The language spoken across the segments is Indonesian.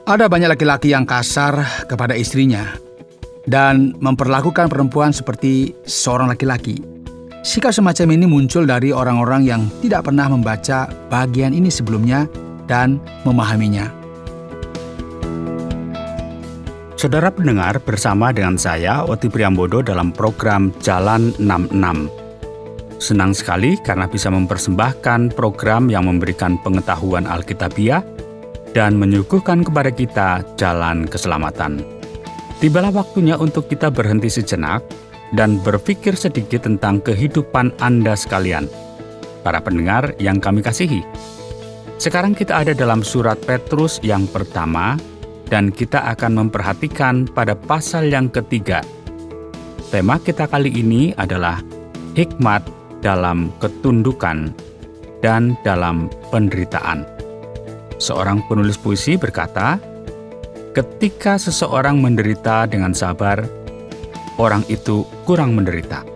Ada banyak laki-laki yang kasar kepada istrinya dan memperlakukan perempuan seperti seorang laki-laki. Sikap semacam ini muncul dari orang-orang yang tidak pernah membaca bagian ini sebelumnya dan memahaminya. Saudara pendengar, bersama dengan saya, Oti Priambodo dalam program Jalan 66. Senang sekali karena bisa mempersembahkan program yang memberikan pengetahuan Alkitabiah dan menyuguhkan kepada kita jalan keselamatan. Tibalah waktunya untuk kita berhenti sejenak dan berpikir sedikit tentang kehidupan Anda sekalian, para pendengar yang kami kasihi. Sekarang kita ada dalam surat Petrus yang pertama, dan kita akan memperhatikan pada pasal yang ketiga. Tema kita kali ini adalah hikmat dalam ketundukan dan dalam penderitaan. Seorang penulis puisi berkata, ketika seseorang menderita dengan sabar, orang itu kurang menderita.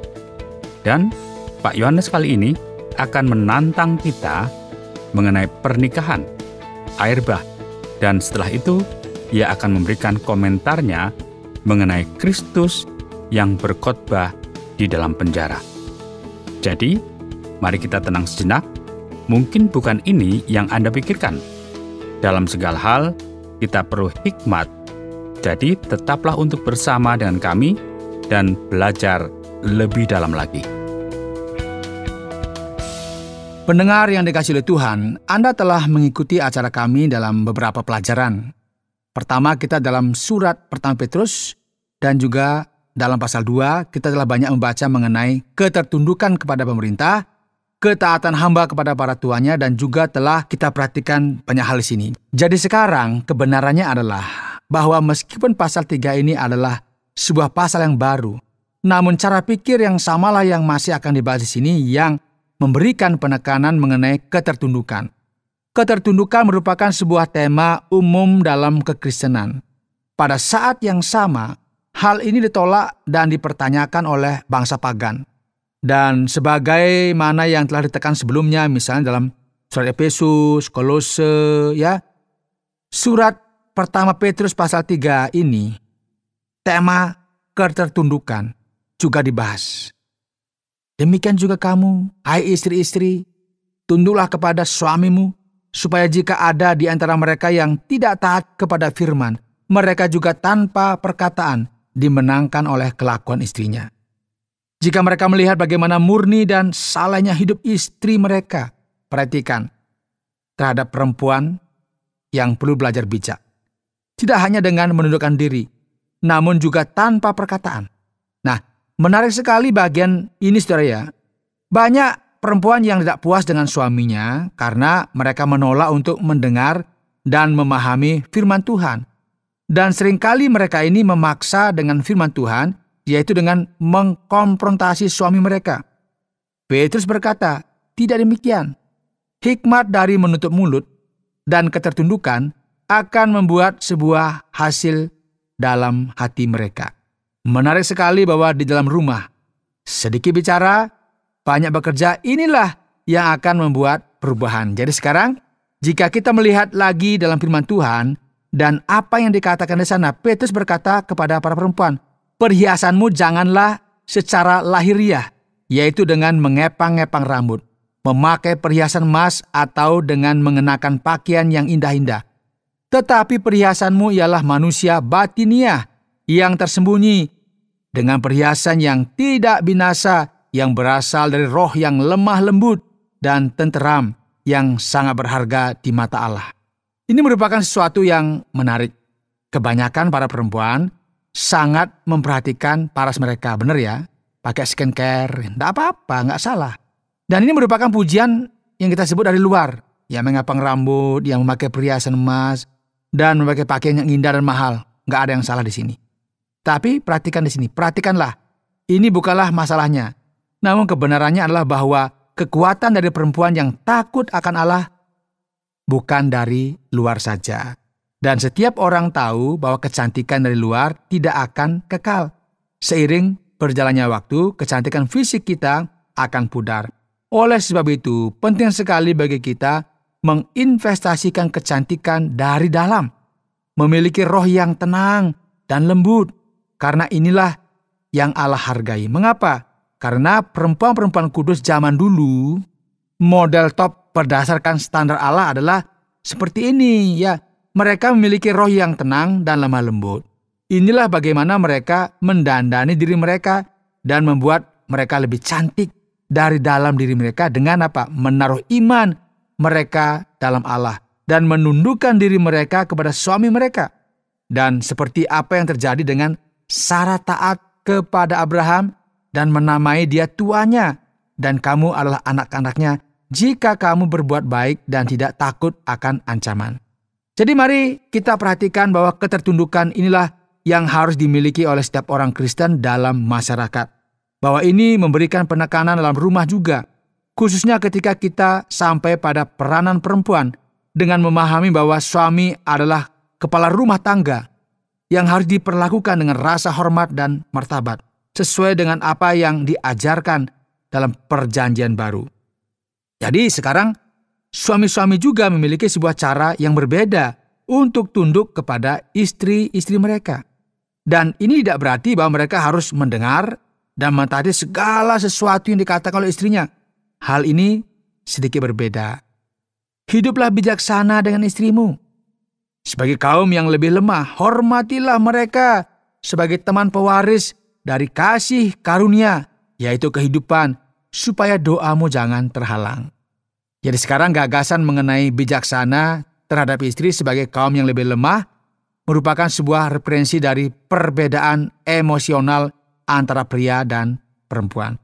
Dan Pak Yohanes kali ini akan menantang kita mengenai pernikahan, air bah, dan setelah itu ia akan memberikan komentarnya mengenai Kristus yang berkhotbah di dalam penjara. Jadi, mari kita tenang sejenak. Mungkin bukan ini yang Anda pikirkan. Dalam segala hal, kita perlu hikmat. Jadi, tetaplah untuk bersama dengan kami dan belajar lebih dalam lagi. Pendengar yang dikasihi oleh Tuhan, Anda telah mengikuti acara kami dalam beberapa pelajaran. Pertama, kita dalam surat pertama Petrus, dan juga dalam pasal 2, kita telah banyak membaca mengenai ketertundukan kepada pemerintah, ketaatan hamba kepada para tuannya, dan juga telah kita perhatikan banyak hal di sini. Jadi sekarang kebenarannya adalah bahwa meskipun pasal 3 ini adalah sebuah pasal yang baru, namun cara pikir yang samalah yang masih akan dibahas di sini yang memberikan penekanan mengenai ketertundukan. Ketertundukan merupakan sebuah tema umum dalam kekristenan. Pada saat yang sama, hal ini ditolak dan dipertanyakan oleh bangsa pagan. Dan sebagaimana yang telah ditekan sebelumnya, misalnya dalam surat Efesus, Kolose, surat pertama Petrus pasal 3 ini, tema ketertundukan juga dibahas. Demikian juga kamu, hai istri-istri, tunduklah kepada suamimu, supaya jika ada di antara mereka yang tidak taat kepada firman, mereka juga tanpa perkataan dimenangkan oleh kelakuan istrinya. Jika mereka melihat bagaimana murni dan salehnya hidup istri mereka, perhatikan, terhadap perempuan yang perlu belajar bijak. Tidak hanya dengan menundukkan diri, namun juga tanpa perkataan. Nah, menarik sekali bagian ini, saudara ya. Banyak perempuan yang tidak puas dengan suaminya karena mereka menolak untuk mendengar dan memahami firman Tuhan. Dan seringkali mereka ini memaksa dengan firman Tuhan, yaitu dengan mengkonfrontasi suami mereka. Petrus berkata, tidak demikian. Hikmat dari menutup mulut dan ketertundukan akan membuat sebuah hasil dalam hati mereka. Menarik sekali bahwa di dalam rumah, sedikit bicara, banyak bekerja, inilah yang akan membuat perubahan. Jadi sekarang, jika kita melihat lagi dalam firman Tuhan, dan apa yang dikatakan di sana, Petrus berkata kepada para perempuan, perhiasanmu janganlah secara lahiriah, yaitu dengan mengepang-ngepang rambut, memakai perhiasan emas atau dengan mengenakan pakaian yang indah-indah. Tetapi perhiasanmu ialah manusia batiniah yang tersembunyi dengan perhiasan yang tidak binasa, yang berasal dari roh yang lemah lembut dan tenteram yang sangat berharga di mata Allah. Ini merupakan sesuatu yang menarik. Kebanyakan para perempuan sangat memperhatikan paras mereka, benar ya? Pakai skincare, tidak apa-apa, nggak salah. Dan ini merupakan pujian yang kita sebut dari luar. Yang mengepang rambut, yang memakai perhiasan emas, dan memakai pakaian yang indah dan mahal. Nggak ada yang salah di sini. Tapi perhatikan di sini, perhatikanlah. Ini bukanlah masalahnya. Namun kebenarannya adalah bahwa kekuatan dari perempuan yang takut akan Allah bukan dari luar saja. Dan setiap orang tahu bahwa kecantikan dari luar tidak akan kekal. Seiring berjalannya waktu, kecantikan fisik kita akan pudar. Oleh sebab itu, penting sekali bagi kita menginvestasikan kecantikan dari dalam. memiliki roh yang tenang dan lembut, karena inilah yang Allah hargai. Mengapa? Karena perempuan-perempuan kudus zaman dulu, model top berdasarkan standar Allah adalah seperti ini, ya. Mereka memiliki roh yang tenang dan lemah lembut. Inilah bagaimana mereka mendandani diri mereka dan membuat mereka lebih cantik dari dalam diri mereka dengan apa? Menaruh iman mereka dalam Allah dan menundukkan diri mereka kepada suami mereka. Dan seperti apa yang terjadi dengan Sarah taat kepada Abraham dan menamai dia tuannya, dan kamu adalah anak-anaknya jika kamu berbuat baik dan tidak takut akan ancaman. Jadi mari kita perhatikan bahwa ketertundukan inilah yang harus dimiliki oleh setiap orang Kristen dalam masyarakat. Bahwa ini memberikan penekanan dalam rumah juga, khususnya ketika kita sampai pada peranan perempuan dengan memahami bahwa suami adalah kepala rumah tangga yang harus diperlakukan dengan rasa hormat dan martabat, sesuai dengan apa yang diajarkan dalam perjanjian baru. Jadi sekarang suami-suami juga memiliki sebuah cara yang berbeda untuk tunduk kepada istri-istri mereka. Dan ini tidak berarti bahwa mereka harus mendengar dan mentaati segala sesuatu yang dikatakan oleh istrinya. Hal ini sedikit berbeda. Hiduplah bijaksana dengan istrimu. Sebagai kaum yang lebih lemah, hormatilah mereka sebagai teman pewaris dari kasih karunia, yaitu kehidupan, supaya doamu jangan terhalang. Jadi sekarang gagasan mengenai bijaksana terhadap istri sebagai kaum yang lebih lemah merupakan sebuah referensi dari perbedaan emosional antara pria dan perempuan.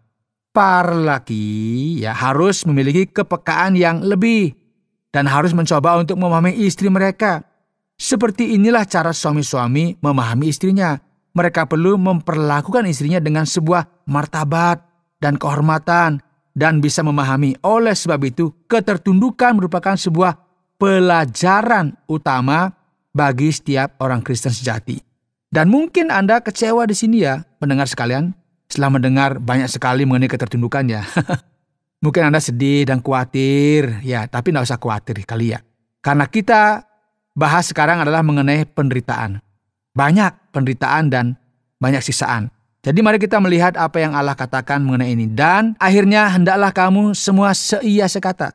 Para lelaki harus memiliki kepekaan yang lebih dan harus mencoba untuk memahami istri mereka. Seperti inilah cara suami-suami memahami istrinya. Mereka perlu memperlakukan istrinya dengan sebuah martabat dan kehormatan dan bisa memahami. Oleh sebab itu, ketertundukan merupakan sebuah pelajaran utama bagi setiap orang Kristen sejati. Dan mungkin Anda kecewa di sini ya, pendengar sekalian, setelah mendengar banyak sekali mengenai ketertundukan ya. Mungkin Anda sedih dan khawatir, ya, tapi tidak usah khawatir kali ya. Karena kita bahas sekarang adalah mengenai penderitaan. Banyak penderitaan dan banyak siksaan. Jadi mari kita melihat apa yang Allah katakan mengenai ini. Dan akhirnya hendaklah kamu semua seia sekata,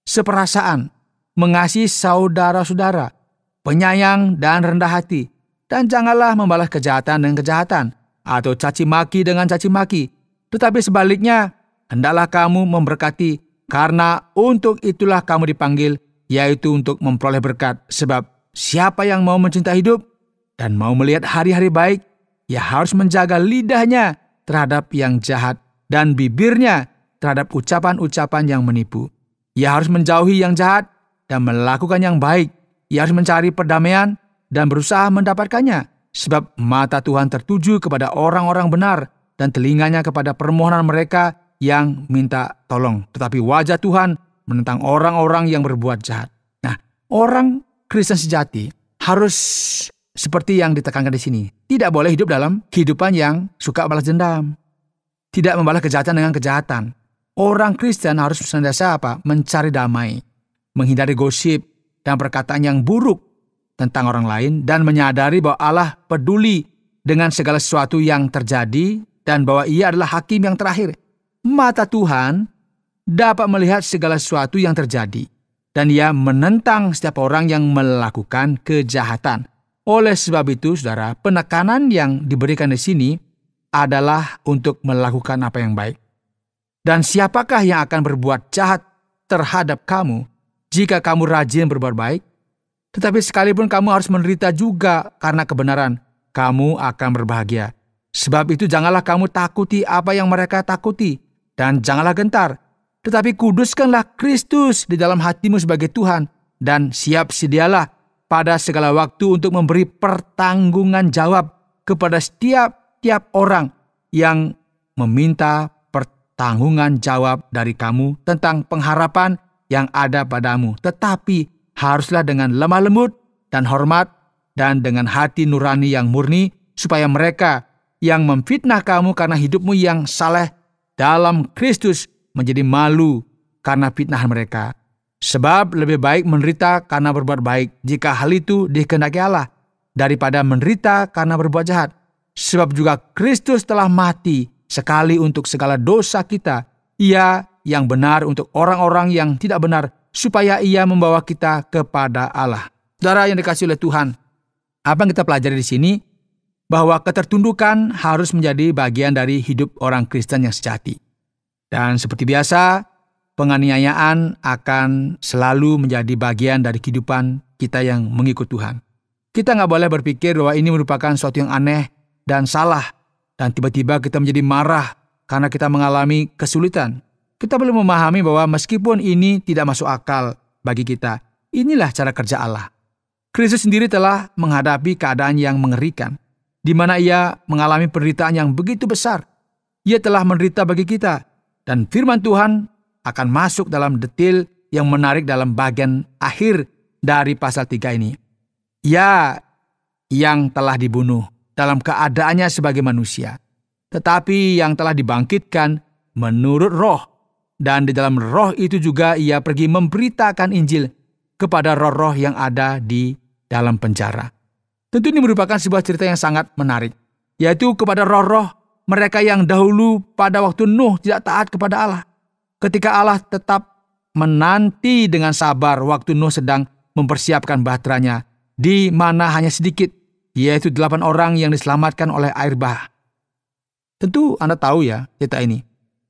seperasaan, mengasihi saudara-saudara, penyayang dan rendah hati, dan janganlah membalas kejahatan dengan kejahatan, atau caci maki dengan caci maki. Tetapi sebaliknya, hendaklah kamu memberkati, karena untuk itulah kamu dipanggil, yaitu untuk memperoleh berkat. Sebab siapa yang mau mencintai hidup dan mau melihat hari-hari baik, ia harus menjaga lidahnya terhadap yang jahat dan bibirnya terhadap ucapan-ucapan yang menipu. Ia harus menjauhi yang jahat dan melakukan yang baik. Ia harus mencari perdamaian dan berusaha mendapatkannya. Sebab mata Tuhan tertuju kepada orang-orang benar dan telinganya kepada permohonan mereka yang minta tolong. Tetapi wajah Tuhan menentang orang-orang yang berbuat jahat. Nah, orang Kristen sejati harus seperti yang ditekankan di sini. Tidak boleh hidup dalam kehidupan yang suka balas dendam. Tidak membalas kejahatan dengan kejahatan. Orang Kristen harus senantiasa mencari damai, menghindari gosip dan perkataan yang buruk tentang orang lain, dan menyadari bahwa Allah peduli dengan segala sesuatu yang terjadi dan bahwa Ia adalah hakim yang terakhir. Mata Tuhan dapat melihat segala sesuatu yang terjadi, dan Ia menentang setiap orang yang melakukan kejahatan. Oleh sebab itu, saudara, penekanan yang diberikan di sini adalah untuk melakukan apa yang baik. Dan siapakah yang akan berbuat jahat terhadap kamu jika kamu rajin berbuat baik? Tetapi sekalipun kamu harus menderita juga karena kebenaran, kamu akan berbahagia. Sebab itu janganlah kamu takuti apa yang mereka takuti, dan janganlah gentar. Tetapi kuduskanlah Kristus di dalam hatimu sebagai Tuhan, dan siap sedialah pada segala waktu untuk memberi pertanggungan jawab kepada setiap orang yang meminta pertanggungan jawab dari kamu tentang pengharapan yang ada padamu. Tetapi haruslah dengan lemah lembut dan hormat dan dengan hati nurani yang murni, supaya mereka yang memfitnah kamu karena hidupmu yang saleh dalam Kristus menjadi malu karena fitnah mereka. Sebab lebih baik menderita karena berbuat baik jika hal itu dikehendaki Allah, daripada menderita karena berbuat jahat. Sebab juga Kristus telah mati sekali untuk segala dosa kita, Ia yang benar untuk orang-orang yang tidak benar, supaya Ia membawa kita kepada Allah. Saudara yang dikasihi oleh Tuhan, apa yang kita pelajari di sini? Bahwa ketertundukan harus menjadi bagian dari hidup orang Kristen yang sejati. Dan seperti biasa, penganiayaan akan selalu menjadi bagian dari kehidupan kita yang mengikut Tuhan. Kita nggak boleh berpikir bahwa ini merupakan sesuatu yang aneh dan salah, dan tiba-tiba kita menjadi marah karena kita mengalami kesulitan. Kita perlu memahami bahwa meskipun ini tidak masuk akal bagi kita, inilah cara kerja Allah. Kristus sendiri telah menghadapi keadaan yang mengerikan, di mana Ia mengalami penderitaan yang begitu besar. Ia telah menderita bagi kita, dan firman Tuhan akan masuk dalam detail yang menarik dalam bagian akhir dari pasal 3 ini. Ia yang telah dibunuh dalam keadaannya sebagai manusia, tetapi yang telah dibangkitkan menurut roh, dan di dalam roh itu juga Ia pergi memberitakan Injil kepada roh-roh yang ada di dalam penjara. Tentu ini merupakan sebuah cerita yang sangat menarik, yaitu kepada roh-roh mereka yang dahulu pada waktu Nuh tidak taat kepada Allah. Ketika Allah tetap menanti dengan sabar waktu Nuh sedang mempersiapkan bahteranya, di mana hanya sedikit, yaitu 8 orang yang diselamatkan oleh air bah. Tentu Anda tahu ya cerita ini.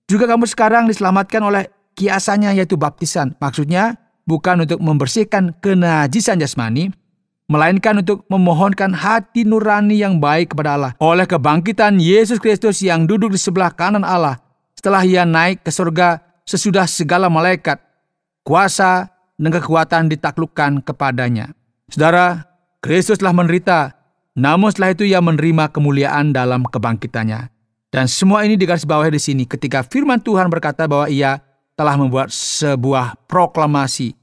Juga kamu sekarang diselamatkan oleh kiasannya, yaitu baptisan. Maksudnya bukan untuk membersihkan kenajisan jasmani, melainkan untuk memohonkan hati nurani yang baik kepada Allah oleh kebangkitan Yesus Kristus yang duduk di sebelah kanan Allah setelah Ia naik ke surga sesudah segala malaikat, kuasa, dan kekuatan ditaklukkan kepadanya. Saudara, Kristus telah menderita, namun setelah itu Ia menerima kemuliaan dalam kebangkitannya. Dan semua ini digarisbawahi di sini ketika firman Tuhan berkata bahwa Ia telah membuat sebuah proklamasi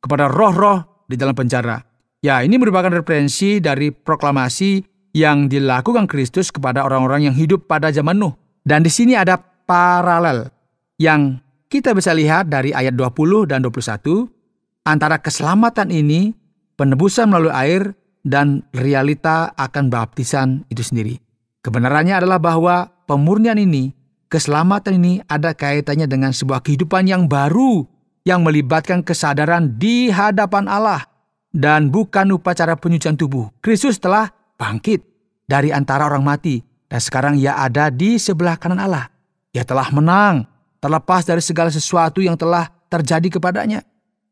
kepada roh-roh di dalam penjara. Ya, ini merupakan referensi dari proklamasi yang dilakukan Kristus kepada orang-orang yang hidup pada zaman Nuh. Dan di sini ada paralel yang kita bisa lihat dari ayat 20 dan 21 antara keselamatan ini, penebusan melalui air, dan realita akan baptisan itu sendiri. Kebenarannya adalah bahwa pemurnian ini, keselamatan ini ada kaitannya dengan sebuah kehidupan yang baru yang melibatkan kesadaran di hadapan Allah dan bukan upacara penyucian tubuh. Kristus telah bangkit dari antara orang mati dan sekarang Ia ada di sebelah kanan Allah. Ia telah menang, terlepas dari segala sesuatu yang telah terjadi kepadanya.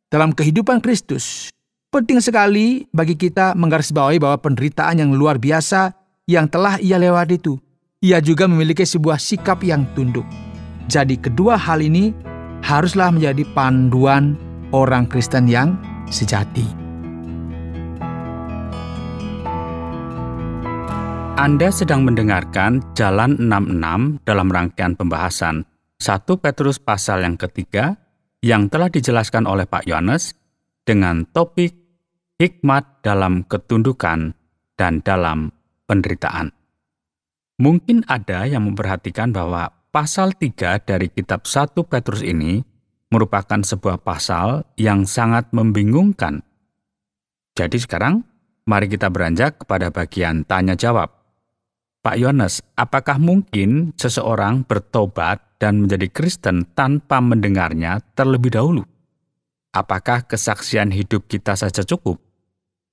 Dalam kehidupan Kristus, penting sekali bagi kita menggarisbawahi bahwa penderitaan yang luar biasa yang telah Ia lewati itu, Ia juga memiliki sebuah sikap yang tunduk. Jadi kedua hal ini haruslah menjadi panduan orang Kristen yang sejati. Anda sedang mendengarkan Jalan 66 dalam rangkaian pembahasan 1 Petrus pasal yang ketiga yang telah dijelaskan oleh Pak Yohanes dengan topik hikmat dalam ketundukan dan dalam penderitaan. Mungkin ada yang memperhatikan bahwa pasal 3 dari kitab 1 Petrus ini merupakan sebuah pasal yang sangat membingungkan. Jadi sekarang, mari kita beranjak kepada bagian tanya jawab. Pak Yohanes, apakah mungkin seseorang bertobat dan menjadi Kristen tanpa mendengarnya terlebih dahulu? Apakah kesaksian hidup kita saja cukup?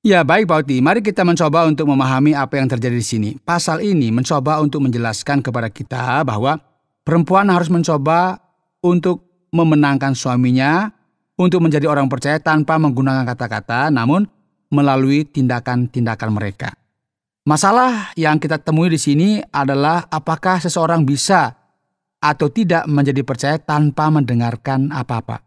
Ya, baik Pak Oti. Mari kita mencoba untuk memahami apa yang terjadi di sini. Pasal ini mencoba untuk menjelaskan kepada kita bahwa perempuan harus mencoba untuk memenangkan suaminya, untuk menjadi orang percaya tanpa menggunakan kata-kata, namun melalui tindakan-tindakan mereka. Masalah yang kita temui di sini adalah apakah seseorang bisa atau tidak menjadi percaya tanpa mendengarkan apa-apa.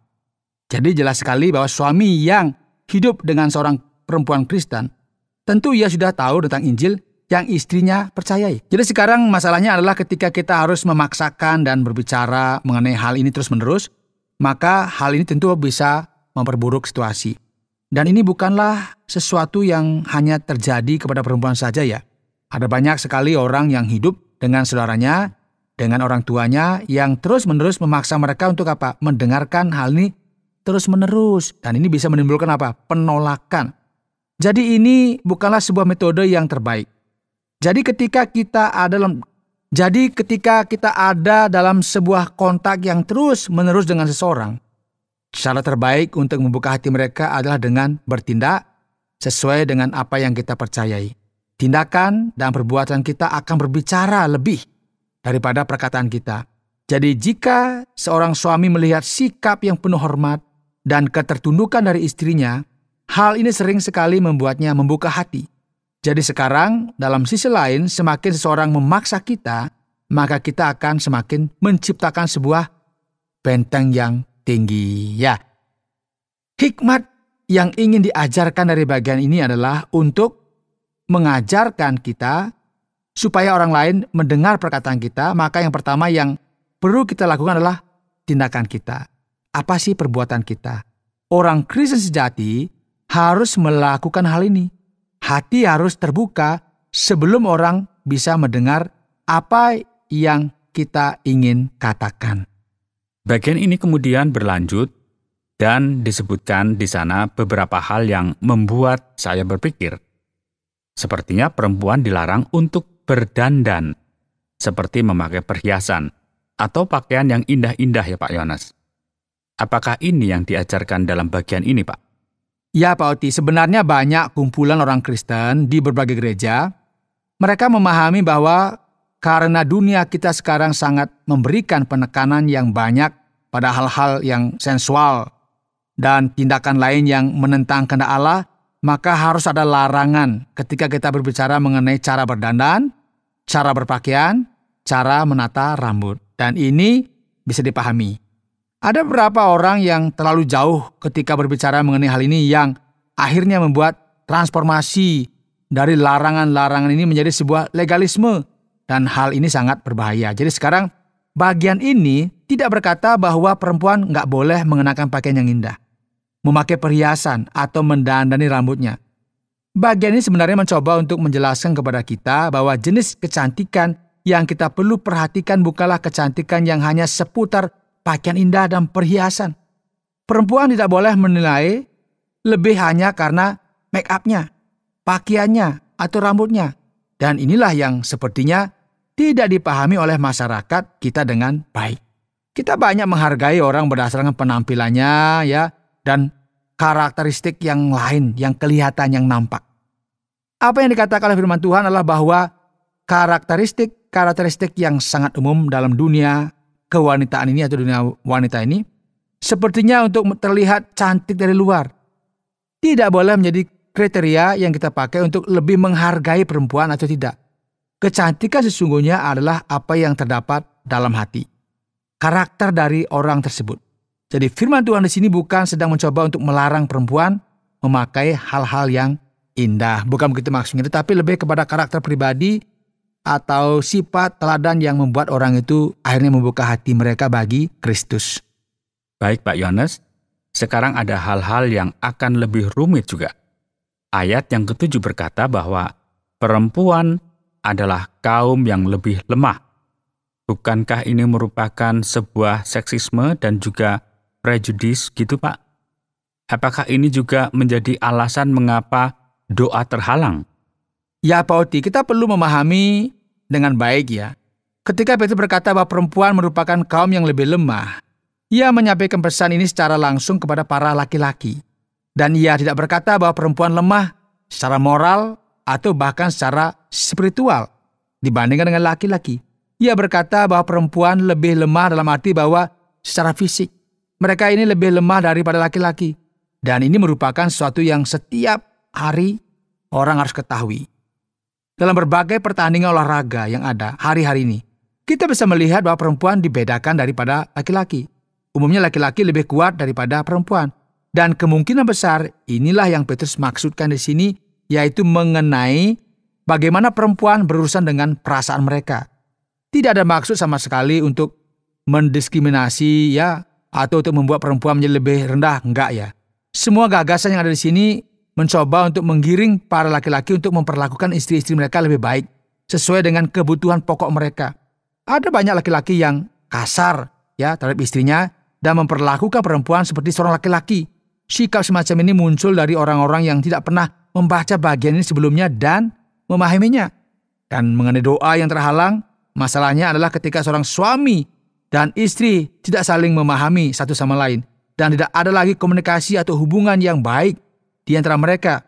Jadi jelas sekali bahwa suami yang hidup dengan seorang perempuan Kristen, tentu ia sudah tahu tentang Injil yang istrinya percayai. Jadi sekarang masalahnya adalah ketika kita harus memaksakan dan berbicara mengenai hal ini terus-menerus, maka hal ini tentu bisa memperburuk situasi. Dan ini bukanlah sesuatu yang hanya terjadi kepada perempuan saja ya. Ada banyak sekali orang yang hidup dengan saudaranya, dengan orang tuanya yang terus-menerus memaksa mereka untuk apa? Mendengarkan hal ini terus-menerus. Dan ini bisa menimbulkan apa? Penolakan. Jadi ini bukanlah sebuah metode yang terbaik. Jadi ketika kita ada dalam sebuah kontak yang terus-menerus dengan seseorang, cara terbaik untuk membuka hati mereka adalah dengan bertindak sesuai dengan apa yang kita percayai. Tindakan dan perbuatan kita akan berbicara lebih daripada perkataan kita. Jadi jika seorang suami melihat sikap yang penuh hormat dan ketertundukan dari istrinya, hal ini sering sekali membuatnya membuka hati. Jadi sekarang, dalam sisi lain, semakin seseorang memaksa kita, maka kita akan semakin menciptakan sebuah benteng yang tinggi. Ya, hikmat yang ingin diajarkan dari bagian ini adalah untuk mengajarkan kita supaya orang lain mendengar perkataan kita. Maka yang pertama yang perlu kita lakukan adalah tindakan kita. Apa sih perbuatan kita? Orang Kristen sejati harus melakukan hal ini. Hati harus terbuka sebelum orang bisa mendengar apa yang kita ingin katakan. Bagian ini kemudian berlanjut dan disebutkan di sana beberapa hal yang membuat saya berpikir. Sepertinya perempuan dilarang untuk berdandan, seperti memakai perhiasan atau pakaian yang indah-indah ya Pak Yohanes. Apakah ini yang diajarkan dalam bagian ini, Pak? Ya Pak Oti, sebenarnya banyak kumpulan orang Kristen di berbagai gereja. Mereka memahami bahwa karena dunia kita sekarang sangat memberikan penekanan yang banyak pada hal-hal yang sensual dan tindakan lain yang menentang kehendak Allah, maka harus ada larangan ketika kita berbicara mengenai cara berdandan, cara berpakaian, cara menata rambut. Dan ini bisa dipahami. Ada beberapa orang yang terlalu jauh ketika berbicara mengenai hal ini yang akhirnya membuat transformasi dari larangan-larangan ini menjadi sebuah legalisme. Dan hal ini sangat berbahaya. Jadi sekarang bagian ini tidak berkata bahwa perempuan nggak boleh mengenakan pakaian yang indah, memakai perhiasan atau mendandani rambutnya. Bagian ini sebenarnya mencoba untuk menjelaskan kepada kita bahwa jenis kecantikan yang kita perlu perhatikan bukanlah kecantikan yang hanya seputar pakaian indah dan perhiasan. Perempuan tidak boleh menilai lebih hanya karena make up-nya, pakaiannya, atau rambutnya. Dan inilah yang sepertinya tidak dipahami oleh masyarakat kita dengan baik. Kita banyak menghargai orang berdasarkan penampilannya ya dan karakteristik yang lain yang kelihatan, yang nampak. Apa yang dikatakan oleh firman Tuhan adalah bahwa karakteristik yang sangat umum dalam dunia kewanitaan ini atau dunia wanita ini sepertinya untuk terlihat cantik dari luar. Tidak boleh menjadi kriteria yang kita pakai untuk lebih menghargai perempuan atau tidak. Kecantikan sesungguhnya adalah apa yang terdapat dalam hati, karakter dari orang tersebut. Jadi firman Tuhan di sini bukan sedang mencoba untuk melarang perempuan memakai hal-hal yang indah. Bukan begitu maksudnya, tetapi lebih kepada karakter pribadi atau sifat teladan yang membuat orang itu akhirnya membuka hati mereka bagi Kristus. Baik Pak Yohanes, sekarang ada hal-hal yang akan lebih rumit juga. Ayat yang ke-7 berkata bahwa perempuan adalah kaum yang lebih lemah. Bukankah ini merupakan sebuah seksisme dan juga prejudis gitu Pak? Apakah ini juga menjadi alasan mengapa doa terhalang? Ya Pak Oti, kita perlu memahami dengan baik ya. Ketika Petrus berkata bahwa perempuan merupakan kaum yang lebih lemah, ia menyampaikan pesan ini secara langsung kepada para laki-laki. Dan ia tidak berkata bahwa perempuan lemah secara moral atau bahkan secara spiritual dibandingkan dengan laki-laki. Ia berkata bahwa perempuan lebih lemah dalam arti bahwa secara fisik mereka ini lebih lemah daripada laki-laki. Dan ini merupakan sesuatu yang setiap hari orang harus ketahui. Dalam berbagai pertandingan olahraga yang ada hari-hari ini, kita bisa melihat bahwa perempuan dibedakan daripada laki-laki. Umumnya laki-laki lebih kuat daripada perempuan. Dan kemungkinan besar inilah yang Petrus maksudkan di sini, yaitu mengenai bagaimana perempuan berurusan dengan perasaan mereka. Tidak ada maksud sama sekali untuk mendiskriminasi ya, atau untuk membuat perempuan menjadi lebih rendah, enggak ya. Semua gagasan yang ada di sini mencoba untuk menggiring para laki-laki untuk memperlakukan istri-istri mereka lebih baik, sesuai dengan kebutuhan pokok mereka. Ada banyak laki-laki yang kasar ya terhadap istrinya, dan memperlakukan perempuan seperti seorang laki-laki. Sikap semacam ini muncul dari orang-orang yang tidak pernah membaca bagian ini sebelumnya dan memahaminya. Dan mengenai doa yang terhalang, masalahnya adalah ketika seorang suami dan istri tidak saling memahami satu sama lain dan tidak ada lagi komunikasi atau hubungan yang baik di antara mereka,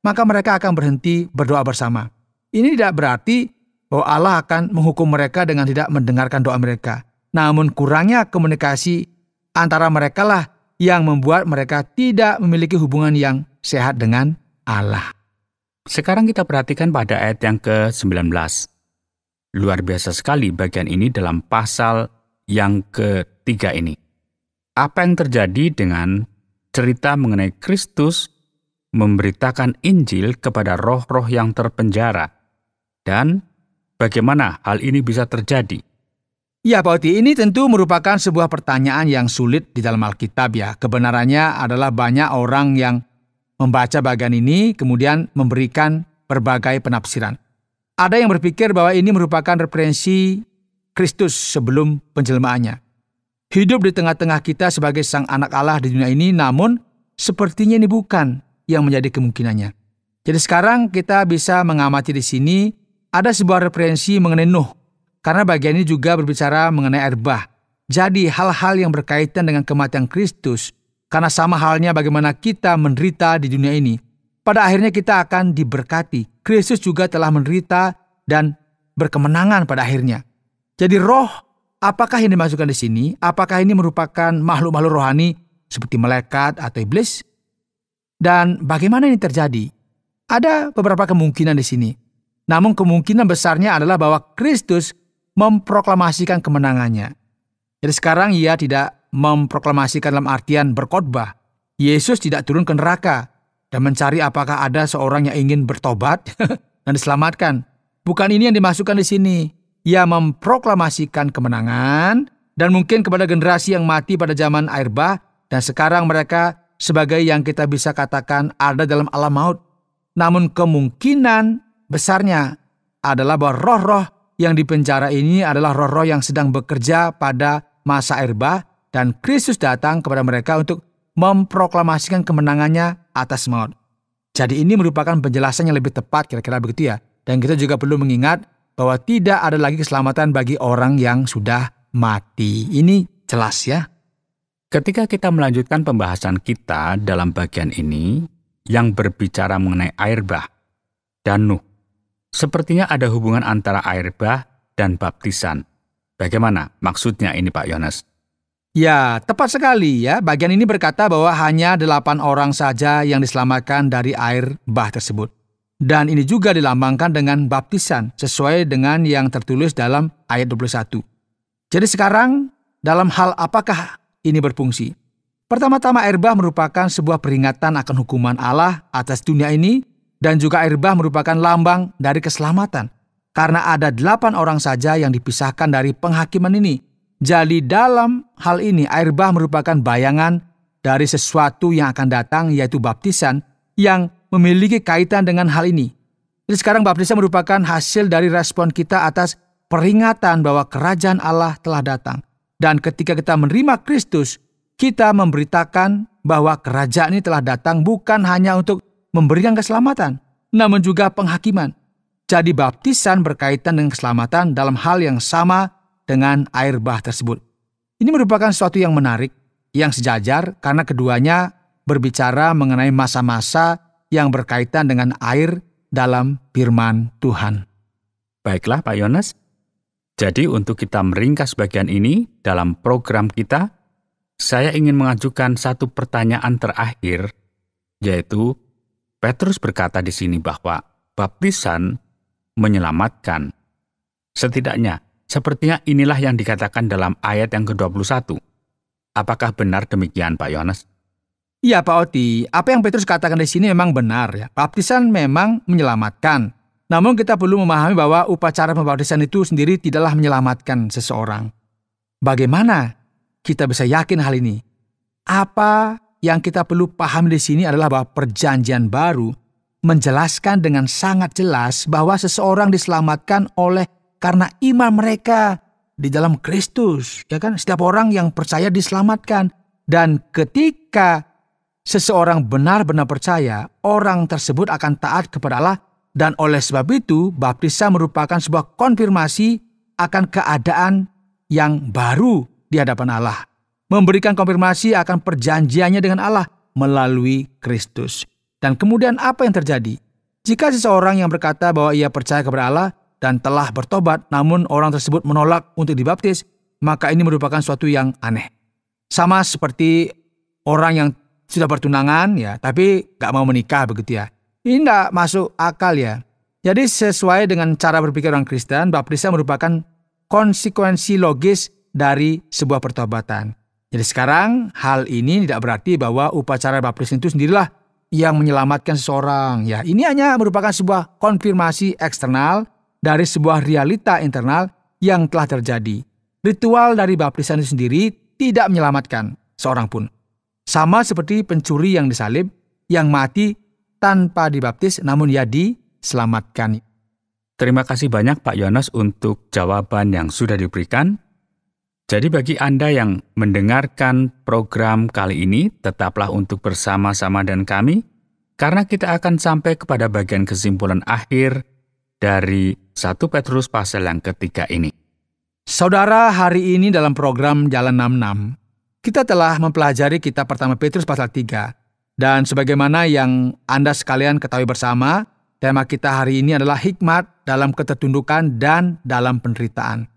maka mereka akan berhenti berdoa bersama. Ini tidak berarti bahwa Allah akan menghukum mereka dengan tidak mendengarkan doa mereka. Namun kurangnya komunikasi antara mereka lah yang membuat mereka tidak memiliki hubungan yang sehat dengan Allah. Sekarang kita perhatikan pada ayat yang ke-19. Luar biasa sekali bagian ini dalam pasal yang ketiga ini. Apa yang terjadi dengan cerita mengenai Kristus memberitakan Injil kepada roh-roh yang terpenjara, dan bagaimana hal ini bisa terjadi? Ya, Pak Oti, ini tentu merupakan sebuah pertanyaan yang sulit di dalam Alkitab ya. Kebenarannya adalah banyak orang yang membaca bagian ini kemudian memberikan berbagai penafsiran. Ada yang berpikir bahwa ini merupakan referensi Kristus sebelum penjelmaannya. Hidup di tengah-tengah kita sebagai sang anak Allah di dunia ini, namun sepertinya ini bukan yang menjadi kemungkinannya. Jadi sekarang kita bisa mengamati di sini ada sebuah referensi mengenai Nuh, karena bagian ini juga berbicara mengenai air bah. Jadi hal-hal yang berkaitan dengan kematian Kristus, karena sama halnya bagaimana kita menderita di dunia ini, pada akhirnya kita akan diberkati. Kristus juga telah menderita dan berkemenangan pada akhirnya. Jadi roh, apakah yang dimasukkan di sini? Apakah ini merupakan makhluk-makhluk rohani seperti malaikat atau iblis? Dan bagaimana ini terjadi? Ada beberapa kemungkinan di sini. Namun kemungkinan besarnya adalah bahwa Kristus memproklamasikan kemenangannya. Jadi sekarang ia tidak memproklamasikan dalam artian berkhotbah. Yesus tidak turun ke neraka dan mencari apakah ada seorang yang ingin bertobat dan diselamatkan. Bukan ini yang dimasukkan di sini. Ia memproklamasikan kemenangan dan mungkin kepada generasi yang mati pada zaman air bah dan sekarang mereka sebagai yang kita bisa katakan ada dalam alam maut. Namun kemungkinan besarnya adalah bahwa roh-roh yang dipenjara ini adalah roh-roh yang sedang bekerja pada masa air bah dan Kristus datang kepada mereka untuk memproklamasikan kemenangannya atas maut. Jadi ini merupakan penjelasan yang lebih tepat kira-kira begitu ya. Dan kita juga perlu mengingat bahwa tidak ada lagi keselamatan bagi orang yang sudah mati. Ini jelas ya. Ketika kita melanjutkan pembahasan kita dalam bagian ini yang berbicara mengenai air bah dan Nuh, sepertinya ada hubungan antara air bah dan baptisan. Bagaimana maksudnya ini Pak Yones? Ya, tepat sekali ya. Bagian ini berkata bahwa hanya 8 orang saja yang diselamatkan dari air bah tersebut. Dan ini juga dilambangkan dengan baptisan sesuai dengan yang tertulis dalam ayat 21. Jadi sekarang dalam hal apakah ini berfungsi? Pertama-tama air bah merupakan sebuah peringatan akan hukuman Allah atas dunia ini dan juga air bah merupakan lambang dari keselamatan. Karena ada 8 orang saja yang dipisahkan dari penghakiman ini. Jadi dalam hal ini air bah merupakan bayangan dari sesuatu yang akan datang yaitu baptisan yang memiliki kaitan dengan hal ini. Jadi sekarang baptisan merupakan hasil dari respon kita atas peringatan bahwa kerajaan Allah telah datang. Dan ketika kita menerima Kristus, kita memberitakan bahwa kerajaan ini telah datang bukan hanya untuk memberikan keselamatan, namun juga penghakiman. Jadi baptisan berkaitan dengan keselamatan dalam hal yang sama dengan air bah tersebut. Ini merupakan sesuatu yang menarik, yang sejajar karena keduanya berbicara mengenai masa-masa yang berkaitan dengan air dalam firman Tuhan. Baiklah Pak Yones. Jadi untuk kita meringkas bagian ini dalam program kita, saya ingin mengajukan satu pertanyaan terakhir, yaitu Petrus berkata di sini bahwa baptisan menyelamatkan. Setidaknya, sepertinya inilah yang dikatakan dalam ayat yang ke-21. Apakah benar demikian Pak Yones? Iya Pak Oti, apa yang Petrus katakan di sini memang benar ya. Baptisan memang menyelamatkan. Namun kita perlu memahami bahwa upacara pembaptisan itu sendiri tidaklah menyelamatkan seseorang. Bagaimana kita bisa yakin hal ini? Apa yang kita perlu pahami di sini adalah bahwa perjanjian baru menjelaskan dengan sangat jelas bahwa seseorang diselamatkan oleh karena iman mereka di dalam Kristus, ya kan? Setiap orang yang percaya diselamatkan. Dan ketika seseorang benar-benar percaya, orang tersebut akan taat kepada Allah, dan oleh sebab itu baptisan merupakan sebuah konfirmasi akan keadaan yang baru di hadapan Allah. Memberikan konfirmasi akan perjanjiannya dengan Allah melalui Kristus. Dan kemudian apa yang terjadi? Jika seseorang yang berkata bahwa ia percaya kepada Allah dan telah bertobat, namun orang tersebut menolak untuk dibaptis, maka ini merupakan suatu yang aneh. Sama seperti orang yang sudah bertunangan, ya, tapi gak mau menikah begitu ya. Ini tidak masuk akal ya. Jadi sesuai dengan cara berpikir orang Kristen, baptisan merupakan konsekuensi logis dari sebuah pertobatan. Jadi sekarang hal ini tidak berarti bahwa upacara baptisan itu sendirilah yang menyelamatkan seseorang. Ya, ini hanya merupakan sebuah konfirmasi eksternal dari sebuah realita internal yang telah terjadi. Ritual dari baptisan itu sendiri tidak menyelamatkan seorang pun. Sama seperti pencuri yang disalib, yang mati tanpa dibaptis namun ia diselamatkan. Terima kasih banyak Pak Yohanes untuk jawaban yang sudah diberikan. Jadi bagi Anda yang mendengarkan program kali ini, tetaplah untuk bersama-sama dengan kami, karena kita akan sampai kepada bagian kesimpulan akhir dari 1 Petrus pasal yang ketiga ini. Saudara, hari ini dalam program Jalan 66, kita telah mempelajari kitab pertama Petrus pasal 3. Dan sebagaimana yang Anda sekalian ketahui bersama, tema kita hari ini adalah hikmat dalam ketertundukan dan dalam penderitaan.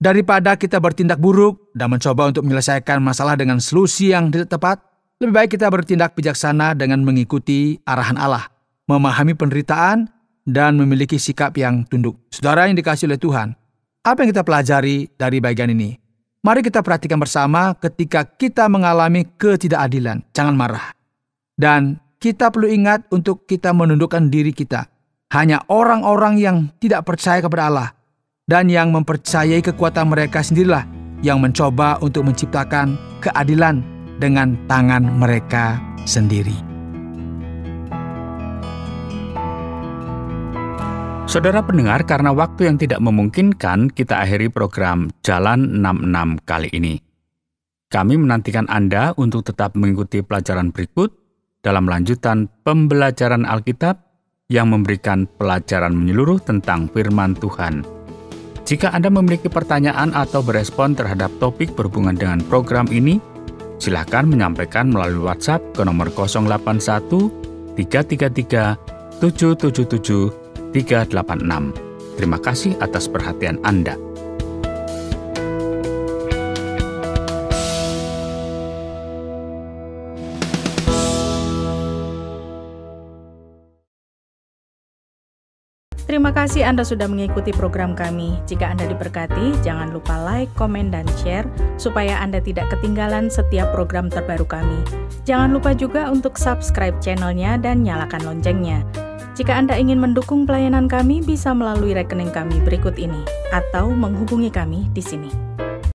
Daripada kita bertindak buruk dan mencoba untuk menyelesaikan masalah dengan solusi yang tidak tepat, lebih baik kita bertindak bijaksana dengan mengikuti arahan Allah, memahami penderitaan, dan memiliki sikap yang tunduk. Saudara yang dikasihi oleh Tuhan, apa yang kita pelajari dari bagian ini? Mari kita perhatikan bersama ketika kita mengalami ketidakadilan. Jangan marah. Dan kita perlu ingat untuk kita menundukkan diri kita. Hanya orang-orang yang tidak percaya kepada Allah dan yang mempercayai kekuatan mereka sendirilah yang mencoba untuk menciptakan keadilan dengan tangan mereka sendiri. Saudara pendengar, karena waktu yang tidak memungkinkan, kita akhiri program Jalan 66 kali ini. Kami menantikan Anda untuk tetap mengikuti pelajaran berikut dalam lanjutan pembelajaran Alkitab yang memberikan pelajaran menyeluruh tentang firman Tuhan. Jika Anda memiliki pertanyaan atau berespon terhadap topik berhubungan dengan program ini, silakan menyampaikan melalui WhatsApp ke nomor 081 333 777 386. Terima kasih atas perhatian Anda. Terima kasih Anda sudah mengikuti program kami. Jika Anda diberkati, jangan lupa like, komen, dan share supaya Anda tidak ketinggalan setiap program terbaru kami. Jangan lupa juga untuk subscribe channelnya dan nyalakan loncengnya. Jika Anda ingin mendukung pelayanan kami, bisa melalui rekening kami berikut ini atau menghubungi kami di sini.